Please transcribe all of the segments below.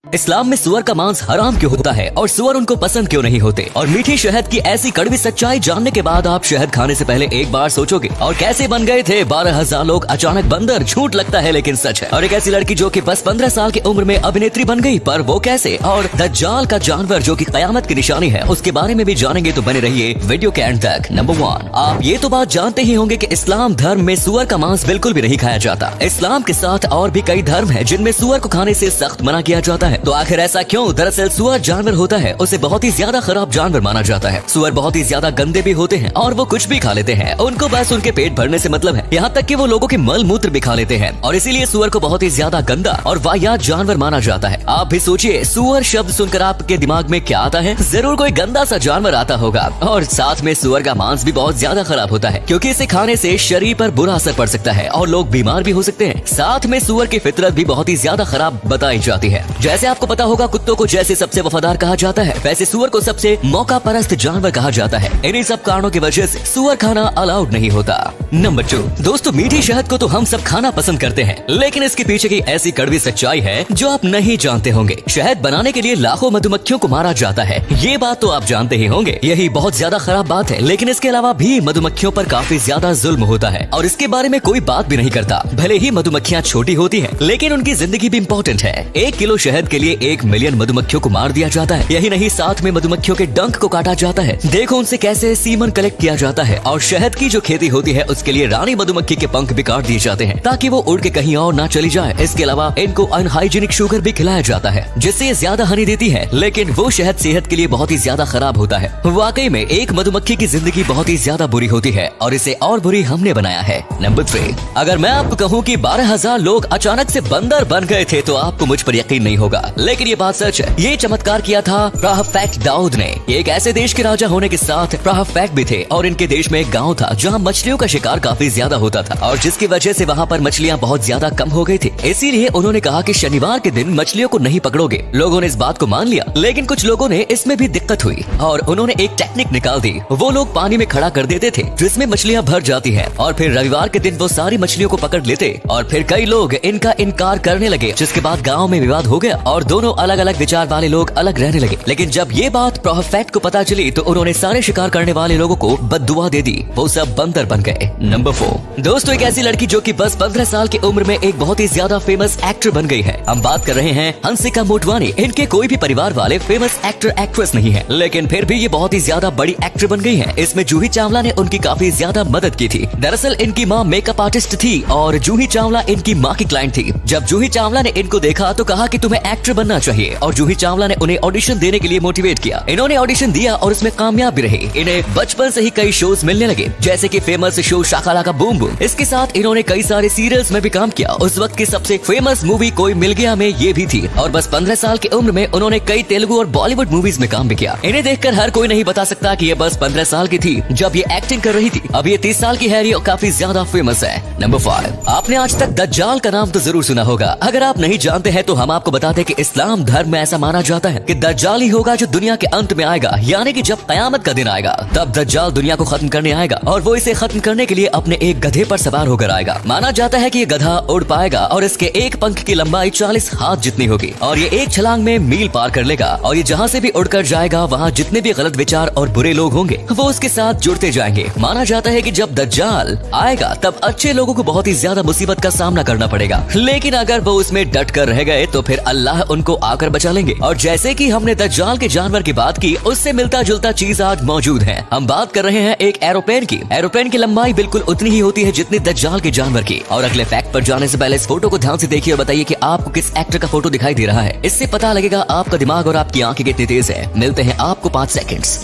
इस्लाम में सुअर का मांस हराम क्यों होता है और सुअर उनको पसंद क्यों नहीं होते, और मीठी शहद की ऐसी कड़वी सच्चाई जानने के बाद आप शहद खाने से पहले एक बार सोचोगे। और कैसे बन गए थे 12,000 लोग अचानक बंदर, झूठ लगता है लेकिन सच है। और एक ऐसी लड़की जो कि बस 15 साल की उम्र में अभिनेत्री बन गई, पर वो कैसे, और दज्जाल का जानवर जो कि कयामत की निशानी है, उसके बारे में भी जानेंगे, तो बने रहिए वीडियो के एंड तक। नंबर 1, आप ये तो बात जानते ही होंगे कि इस्लाम धर्म में सुअर का मांस बिल्कुल भी नहीं खाया जाता। इस्लाम के साथ और भी कई धर्म है जिनमें सुअर को खाने से सख्त मना किया जाता है। तो आखिर ऐसा क्यों? दरअसल सुअर जानवर होता है, उसे बहुत ही ज्यादा खराब जानवर माना जाता है। सुअर बहुत ही ज्यादा गंदे भी होते हैं और वो कुछ भी खा लेते हैं। उनको बस उनके पेट भरने से मतलब है, यहाँ तक कि वो लोगों के मल मूत्र भी खा लेते हैं। और इसीलिए सुअर को बहुत ही ज्यादा गंदा और वाहियात जानवर माना जाता है। आप भी सोचिए, सुअर शब्द सुनकर आपके दिमाग में क्या आता है? जरूर कोई गंदा सा जानवर आता होगा। और साथ में सुअर का मांस भी बहुत ज्यादा खराब होता है, क्योंकि इसे खाने से शरीर पर बुरा असर पड़ सकता है और लोग बीमार भी हो सकते हैं। साथ में सुअर की फितरत भी बहुत ही ज्यादा खराब बताई जाती है। जैसे आपको पता होगा, कुत्तों को जैसे सबसे वफादार कहा जाता है, वैसे सुअर को सबसे मौका परस्त जानवर कहा जाता है। इन्हीं सब कारणों की वजह से सुअर खाना अलाउड नहीं होता। नंबर 2, दोस्तों, मीठी शहद को तो हम सब खाना पसंद करते हैं, लेकिन इसके पीछे की ऐसी कड़वी सच्चाई है जो आप नहीं जानते होंगे। शहद बनाने के लिए लाखों मधुमक्खियों को मारा जाता है, ये बात तो आप जानते ही होंगे। यही बहुत ज्यादा खराब बात है, लेकिन इसके अलावा भी मधुमक्खियों पर काफी ज्यादा जुल्म होता है और इसके बारे में कोई बात भी नहीं करता। भले ही मधुमक्खियाँ छोटी होती है, लेकिन उनकी जिंदगी भी इम्पोर्टेंट है। 1 किलो शहद के लिए 1 मिलियन मधुमक्खियों को मार दिया जाता है। यही नहीं, साथ में मधुमक्खियों के डंक को काटा जाता है। देखो उनसे कैसे सीमन कलेक्ट किया जाता है। और शहद की जो खेती होती है, उसके लिए रानी मधुमक्खी के पंख भी काट दिए जाते हैं ताकि वो उड़ के कहीं और ना चली जाए। इसके अलावा इनको अनहाइजीनिक शुगर भी खिलाया जाता है, जिससे ये ज्यादा हनी देती है, लेकिन वो शहद सेहत के लिए बहुत ही ज्यादा खराब होता है। वाकई में एक मधुमक्खी की जिंदगी बहुत ही ज्यादा बुरी होती है और इसे और बुरी हमने बनाया है। नंबर 3, अगर मैं आपको कहूँ कि 12,000 लोग अचानक से बंदर बन गए थे, तो आपको मुझ पर यकीन नहीं होगा, लेकिन ये बात सच है। ये चमत्कार किया था प्राहफेक्ट दाऊद ने। एक ऐसे देश के राजा होने के साथ प्राहफेक्ट भी थे और इनके देश में एक गांव था जहां मछलियों का शिकार काफी ज्यादा होता था और जिसकी वजह से वहां पर मछलियां बहुत ज्यादा कम हो गई थी। इसीलिए उन्होंने कहा कि शनिवार के दिन मछलियों को नहीं पकड़ोगे। लोगों ने इस बात को मान लिया, लेकिन कुछ लोगों ने इसमें भी दिक्कत हुई और उन्होंने एक टेक्निक निकाल दी। वो लोग पानी में खड़ा कर देते थे जिसमें मछलियां भर जाती है और फिर रविवार के दिन वो सारी मछलियों को पकड़ लेते। और फिर कई लोग इनका इनकार करने लगे, जिसके बाद गाँव में विवाद हो गया और दोनों अलग अलग विचार वाले लोग अलग रहने लगे। लेकिन जब ये बात प्राहफेक्ट को पता चली, तो उन्होंने सारे शिकार करने वाले लोगों को बद्दुआ दे दी। वो सब बंदर बन गए। नंबर 4, दोस्तों, एक ऐसी लड़की जो कि बस 15 साल की उम्र में एक बहुत ही ज्यादा फेमस एक्टर बन गई है। हम बात कर रहे हैं हंसिका मोटवानी। इनके कोई भी परिवार वाले फेमस एक्टर एक्ट्रेस नहीं है, लेकिन फिर भी ये बहुत ही ज्यादा बड़ी एक्टर बन गई है। इसमें जूही चावला ने उनकी काफी ज्यादा मदद की थी। दरअसल इनकी माँ मेकअप आर्टिस्ट थी और जूही चावला इनकी माँ की क्लाइंट थी। जब जूही चावला ने इनको देखा तो कहा कि तुम्हें एक्टर बनना चाहिए, और जूही चावला ने उन्हें ऑडिशन देने के लिए मोटिवेट किया। इन्होंने ऑडिशन दिया और उसमें कामयाब भी रहे। इन्हें बचपन से ही कई शोज मिलने लगे, जैसे कि फेमस शो शाका लाका बूम बूम। इसके साथ इन्होंने कई सारे सीरियल्स में भी काम किया। उस वक्त की सबसे फेमस मूवी कोई मिल गया में ये भी थी। और बस 15 साल की उम्र में उन्होंने कई तेलुगु और बॉलीवुड मूवीज में काम भी किया। इन्हें देखकर हर कोई नहीं बता सकता कि ये बस 15 साल की थी जब ये एक्टिंग कर रही थी। अब ये 30 साल की है और काफी ज्यादा फेमस है। नंबर 5, आपने आज तक दज्जाल का नाम तो जरूर सुना होगा। अगर आप नहीं जानते हैं तो हम आपको बताते हैं कि इस्लाम धर्म में ऐसा माना जाता है कि दज्जाल ही होगा जो दुनिया के अंत में आएगा, यानी कि जब कयामत का दिन आएगा तब दज्जाल दुनिया को खत्म करने आएगा और वो इसे खत्म करने के लिए अपने एक गधे पर सवार होकर आएगा। माना जाता है कि ये गधा उड़ पाएगा और इसके एक पंख की लंबाई 40 हाथ जितनी होगी और ये एक छलांग में मील पार कर लेगा। और ये जहाँ से भी उड़कर जाएगा, वहाँ जितने भी गलत विचार और बुरे लोग होंगे वो उसके साथ जुड़ते जाएंगे। माना जाता है कि जब दज्जाल आएगा तब अच्छे लोगों को बहुत ही ज्यादा मुसीबत का सामना करना पड़ेगा, लेकिन अगर वो उसमें डट कर रह गए तो फिर अल्लाह उनको आकर बचा लेंगे। और जैसे कि हमने दज्जाल के जानवर की बात की, उससे मिलता जुलता चीज आज मौजूद है। हम बात कर रहे हैं एक एरोप्लेन की। एरोप्लेन की लंबाई बिल्कुल उतनी ही होती है जितनी दज्जाल के जानवर की। और अगले फैक्ट पर जाने से पहले इस फोटो को ध्यान से देखिए और बताइए कि आपको किस एक्टर का फोटो दिखाई दे रहा है। इससे पता लगेगा आपका दिमाग और आपकी आंखें कितनी तेज है। मिलते हैं आपको 5 सेकंड्स।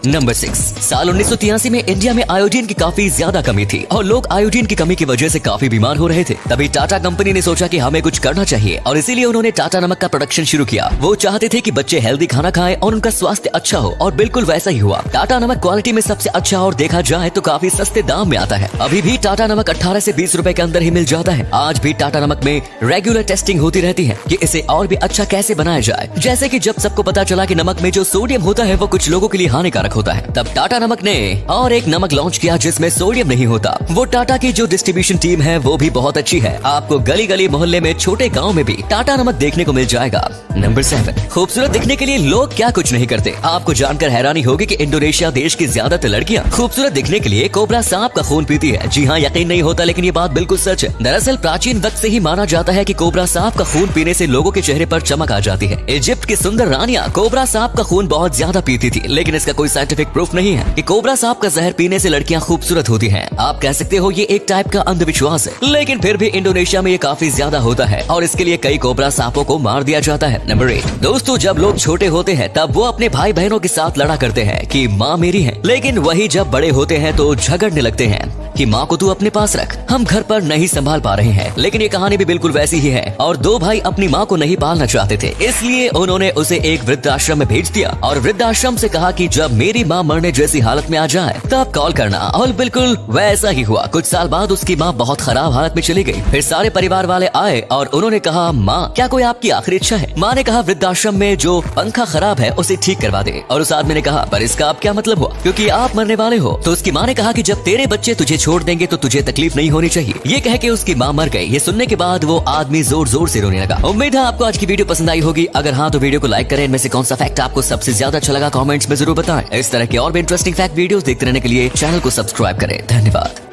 नंबर 6, साल 1983 में इंडिया में आयोडीन की काफी ज्यादा कमी थी और लोग आयोडीन की कमी की वजह से काफी बीमार हो रहे थे। तभी टाटा कंपनी ने सोचा कि हमें कुछ करना चाहिए और इसीलिए उन्होंने टाटा नमक का प्रोडक्शन शुरू किया। वो चाहते थे कि बच्चे हेल्दी खाना खाएं और उनका स्वास्थ्य अच्छा हो, और बिल्कुल वैसा ही हुआ। टाटा नमक क्वालिटी में सबसे अच्छा और देखा जाए तो काफी सस्ते दाम में आता है। अभी भी टाटा नमक 18 से 20 रुपए के अंदर ही मिल जाता है। आज भी टाटा नमक में रेगुलर टेस्टिंग होती रहती है कि इसे और भी अच्छा कैसे बनाया जाए। जैसे कि जब सबको पता चला कि नमक में जो सोडियम होता है वो कुछ लोगों के लिए हानिकारक हानिकारक होता है। तब टाटा नमक ने और एक नमक लॉन्च किया जिसमें सोडियम नहीं होता। वो टाटा की जो डिस्ट्रीब्यूशन टीम है वो भी बहुत अच्छी है। आपको गली गली मोहल्ले में छोटे गाँव में भी टाटा नमक देखने को मिल जाएगा। नंबर 7, खूबसूरत दिखने के लिए लोग क्या कुछ नहीं करते। आपको जानकर हैरानी होगी कि इंडोनेशिया देश की ज्यादातर लड़कियां खूबसूरत दिखने के लिए कोबरा सांप का खून पीती है। जी हाँ, यकीन नहीं होता लेकिन ये बात बिल्कुल सच है। दरअसल प्राचीन वक्त से ही माना जाता है कि कोबरा सांप का खून पीने से लोगों के चेहरे पर चमक आ जाती है। इजिप्ट की सुंदर रानियां कोबरा सांप का खून बहुत ज्यादा पीती थी, लेकिन इसका कोई साइंटिफिक प्रूफ नहीं है कि कोबरा सांप का जहर पीने से लड़कियां खूबसूरत होती हैं। आप कह सकते हो ये एक टाइप का अंधविश्वास है, लेकिन फिर भी इंडोनेशिया में ये काफी ज्यादा होता है और इसके लिए कई कोबरा सांपों को मार दिया जाता है। नंबर 8, दोस्तों जब लोग छोटे होते हैं तब वो अपने भाई बहनों के साथ लड़ा करते हैं कि माँ मेरी है, लेकिन वही जब बड़े होते हैं तो झगड़ने लगते हैं कि माँ को तू अपने पास रख, हम घर पर नहीं संभाल पा रहे हैं। लेकिन ये कहानी भी बिल्कुल वैसी ही है और दो भाई अपनी माँ को नहीं पालना चाहते थे, इसलिए उन्होंने उसे एक वृद्धाश्रम में भेज दिया और वृद्धाश्रम से कहा कि जब मेरी माँ मरने जैसी हालत में आ जाए तब कॉल करना। और बिल्कुल वैसा ही हुआ। कुछ साल बाद उसकी माँ बहुत खराब हालत में चली गई। फिर सारे परिवार वाले आए और उन्होंने कहा माँ क्या कोई आपकी आखिरी इच्छा है। माँ ने कहा वृद्धाश्रम में जो पंखा खराब है उसे ठीक करवा दे। और उस आदमी ने कहा पर इसका अब क्या मतलब हुआ, क्योंकि आप मरने वाले हो। तो उसकी माँ ने कहा कि जब तेरे बच्चे तुझे छोड़ देंगे तो तुझे तकलीफ नहीं होनी चाहिए। ये कह के उसकी माँ मर गई। ये सुनने के बाद वो आदमी जोर जोर से रोने लगा। उम्मीद है आपको आज की वीडियो पसंद आई होगी। अगर हाँ तो वीडियो को लाइक करें। इनमें से कौन सा फैक्ट आपको सबसे ज्यादा अच्छा लगा कमेंट्स में जरूर बताएं। इस तरह के और भी इंटरेस्टिंग फैक्ट वीडियोस देखते रहने के लिए चैनल को सब्सक्राइब करें। धन्यवाद।